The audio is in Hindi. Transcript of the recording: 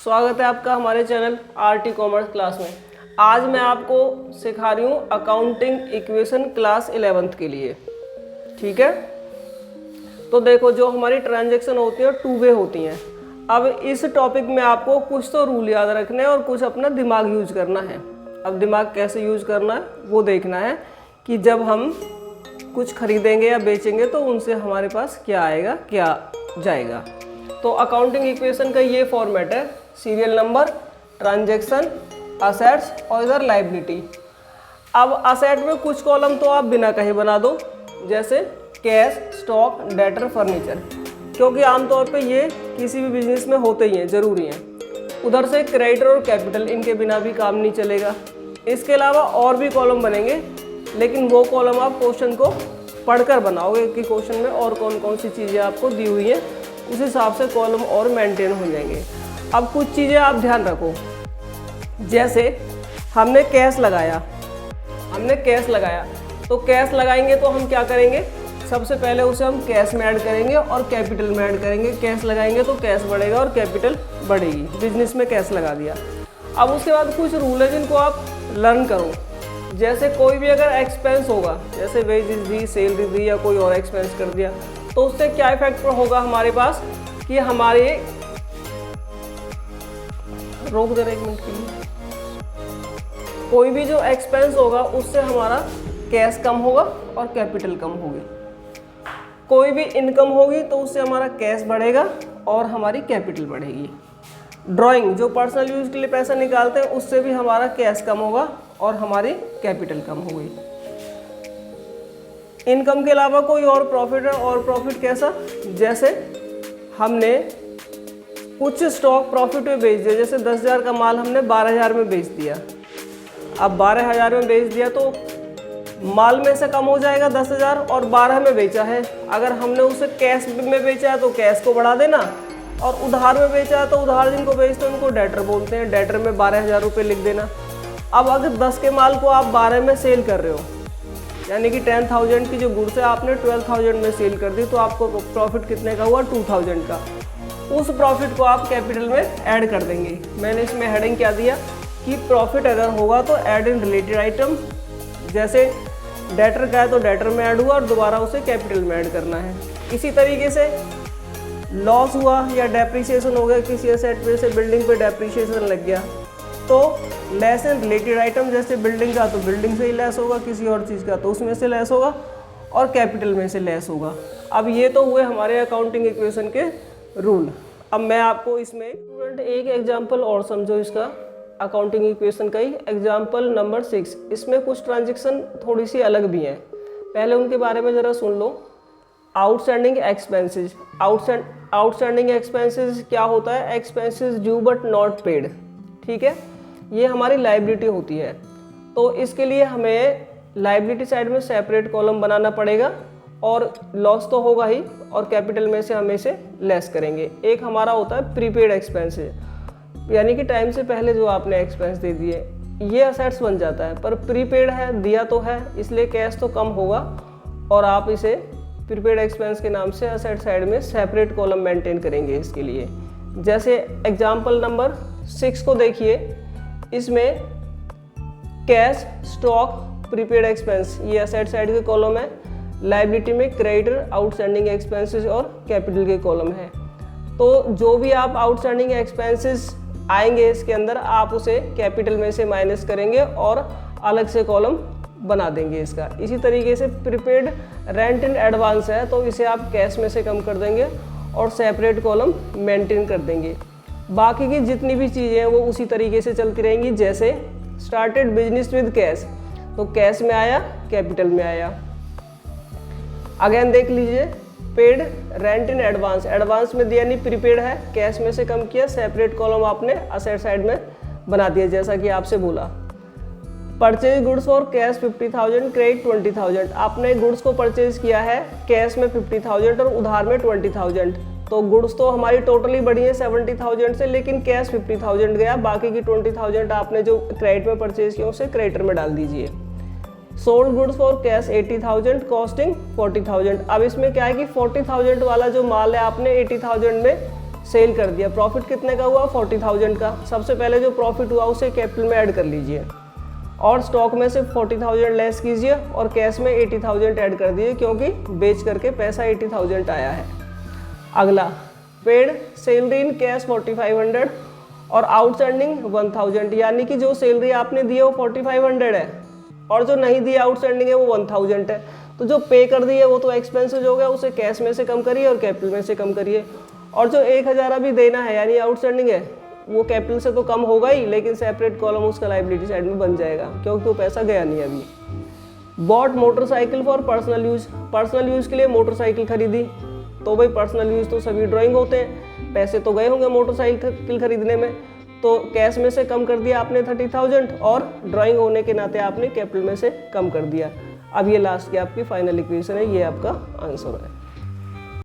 स्वागत है आपका हमारे चैनल आरटी कॉमर्स क्लास में। आज मैं आपको सिखा रही हूँ अकाउंटिंग इक्वेशन क्लास 11th के लिए। ठीक है, तो देखो जो हमारी ट्रांजैक्शन होती है टू वे होती हैं। अब इस टॉपिक में आपको कुछ तो रूल याद रखने हैं और कुछ अपना दिमाग यूज करना है। अब दिमाग कैसे यूज करना है वो देखना है कि जब हम कुछ खरीदेंगे या बेचेंगे तो उनसे हमारे पास क्या आएगा क्या जाएगा। तो अकाउंटिंग इक्वेशन का ये फॉर्मेट है: सीरियल नंबर, ट्रांजैक्शन, असेट्स और इधर लायबिलिटी। अब असेट में कुछ कॉलम तो आप बिना कहे बना दो, जैसे कैश, स्टॉक, डेटर, फर्नीचर, क्योंकि आमतौर पे ये किसी भी बिजनेस में होते ही हैं, ज़रूरी हैं। उधर से क्रेडिटर और कैपिटल, इनके बिना भी काम नहीं चलेगा। इसके अलावा और भी कॉलम बनेंगे, लेकिन वो कॉलम आप क्वेश्चन को पढ़कर बनाओगे कि क्वेश्चन में और कौन कौन सी चीज़ें आपको दी हुई हैं, उस हिसाब से कॉलम और मेंटेन हो जाएंगे। अब कुछ चीज़ें आप ध्यान रखो, जैसे हमने कैश लगाया तो कैश लगाएंगे तो हम क्या करेंगे, सबसे पहले उसे हम कैश में ऐड करेंगे और कैपिटल में ऐड करेंगे। कैश लगाएंगे तो कैश बढ़ेगा और कैपिटल बढ़ेगी। बिजनेस में कैश लगा दिया। अब उसके बाद कुछ रूल है जिनको आप लर्न करो। जैसे कोई भी अगर एक्सपेंस होगा, जैसे वेजेस दी, सैलरी दी या कोई और एक्सपेंस कर दिया, तो उससे क्या इफेक्ट होगा हमारे पास कि हमारे रोक दे रहे एक मिनट के लिए। कोई भी जो एक्सपेंस होगा उससे हमारा कैश कम होगा और कैपिटल कम होगी। कोई भी इनकम होगी तो उससे हमारा कैश बढ़ेगा और हमारी कैपिटल बढ़ेगी। ड्राइंग, जो पर्सनल यूज के लिए पैसा निकालते हैं, उससे भी हमारा कैश कम होगा और हमारी कैपिटल कम होगी। इनकम के अलावा कोई और प्रॉफिट है, और प्रॉफिट कैसा, जैसे हमने कुछ स्टॉक प्रॉफिट में बेच दिया, जैसे 10,000 का माल हमने 12,000 में बेच दिया। अब 12,000 में बेच दिया तो माल में से कम हो जाएगा 10,000 और 12 में बेचा है। अगर हमने उसे कैश में बेचा है तो कैश को बढ़ा देना, और उधार में बेचा है तो उधार जिनको बेचते हैं उनको डेटर बोलते हैं, डेटर में 12,000 रुपये लिख देना। अब अगर 10 के माल को आप 12 में सेल कर रहे हो, यानी कि 10,000 की जो गुड्स है आपने 12,000 में सेल कर दी, तो आपको प्रॉफिट कितने का हुआ, 2,000 का। उस प्रॉफिट को आप कैपिटल में ऐड कर देंगे। मैंने इसमें हेडिंग क्या दिया कि प्रॉफिट अगर होगा तो ऐड इन रिलेटेड आइटम, जैसे डेटर का है तो डेटर में ऐड हुआ और दोबारा उसे कैपिटल में ऐड करना है। इसी तरीके से लॉस हुआ या डेप्रिसिएशन हो गया किसी एसेट पे, से बिल्डिंग पे डेप्रिसिएशन लग गया तो लेस इन रिलेटेड आइटम, जैसे बिल्डिंग का तो बिल्डिंग से ही लेस होगा, किसी और चीज़ का तो उसमें से लेस होगा और कैपिटल में से लेस होगा। अब ये तो हुए हमारे अकाउंटिंग इक्वेशन के रूल। अब मैं आपको इसमें स्टूडेंट एक एग्जांपल और समझो इसका, अकाउंटिंग इक्वेशन का ही एग्जांपल नंबर 6। इसमें कुछ ट्रांजैक्शन थोड़ी सी अलग भी हैं, पहले उनके बारे में ज़रा सुन लो। Outstanding expenses. आउटस्टैंडिंग एक्सपेंसेस क्या होता है, expenses due but not paid. ठीक है, ये हमारी लायबिलिटी होती है। तो इसके लिए हमें लायबिलिटी साइड में सेपरेट कॉलम बनाना पड़ेगा, और लॉस तो होगा ही, और कैपिटल में से हम इसे लेस करेंगे। एक हमारा होता है प्रीपेड एक्सपेंसेस, यानी कि टाइम से पहले जो आपने एक्सपेंस दे दिए, ये असेट्स बन जाता है, पर प्रीपेड है, दिया तो है, इसलिए कैश तो कम होगा, और आप इसे प्रीपेड एक्सपेंस के नाम से असेट साइड में सेपरेट कॉलम मेंटेन करेंगे इसके लिए। जैसे एग्जाम्पल नंबर 6 को देखिए, इसमें कैश, स्टॉक, प्रीपेड एक्सपेंस, ये असेट साइड के कॉलम है। लायबिलिटी में क्रेडिटर, आउटस्टैंडिंग एक्सपेंसेस और कैपिटल के कॉलम है। तो जो भी आप आउटस्टैंडिंग एक्सपेंसेस आएंगे इसके अंदर, आप उसे कैपिटल में से माइनस करेंगे और अलग से कॉलम बना देंगे इसका। इसी तरीके से प्रीपेड रेंट इन एडवांस है तो इसे आप कैश में से कम कर देंगे और सेपरेट कॉलम मेंटेन कर देंगे। बाकी की जितनी भी चीज़ें हैं वो उसी तरीके से चलती रहेंगी। जैसे स्टार्टेड बिजनेस विद कैश, तो कैश में आया, कैपिटल में आया। अगेन देख लीजिए, paid rent in advance, advance में दिया नहीं, प्रीपेड है, कैश में से कम किया, सेपरेट कॉलम आपने असेट साइड में बना दिया, जैसा कि आपसे बोला। Purchase goods for cash 50,000, credit 20,000, आपने गुड्स को परचेज किया है कैश में 50,000 और उधार में 20,000, तो गुड्स तो हमारी टोटली बढ़ी है 70,000 से, लेकिन कैश 50,000 गया, बाकी की 20,000 आपने जो क्रेडिट में परचेज किया उसे क्रेडिटर में डाल दीजिए। Sold goods for cash 80,000, costing 40,000। अब इसमें क्या है कि 40,000 वाला जो माल है आपने 80,000 में सेल कर दिया, प्रॉफिट कितने का हुआ 40,000 का। सबसे पहले जो प्रॉफिट हुआ उसे कैपिटल में ऐड कर लीजिए और स्टॉक में से 40,000 लेस कीजिए और कैश में 80,000 ऐड कर दीजिए, क्योंकि बेच करके पैसा 80,000 आया है। अगला पेड सैलरी इन कैश 4500 और आउटस्टैंडिंग 1000, यानी कि जो सैलरी आपने दी है वो 4500 है और जो नहीं दी आउटस्टैंडिंग है वो 1000 है। तो जो पे कर दी है वो तो एक्सपेंसेस हो गया, उसे कैश में से कम करिए और कैपिटल में से कम करिए। और जो 1000 अभी देना है यानी आउटस्टैंडिंग है वो कैपिटल से तो कम होगा ही, लेकिन सेपरेट कॉलम उसका लायबिलिटी साइड में बन जाएगा क्योंकि वो पैसा गया नहीं अभी। Bought motorcycle for personal use, personal use के लिए मोटरसाइकिल खरीदी। तो भाई पर्सनल यूज़ तो सभी ड्राइंग होते हैं, पैसे तो गए होंगे मोटरसाइकिल खरीदने में, तो कैश में से कम कर दिया आपने 30,000 और ड्राइंग होने के नाते आपने कैपिटल में से कम कर दिया। अब ये लास्ट की आपकी फाइनल इक्वेशन है, ये आपका आंसर है।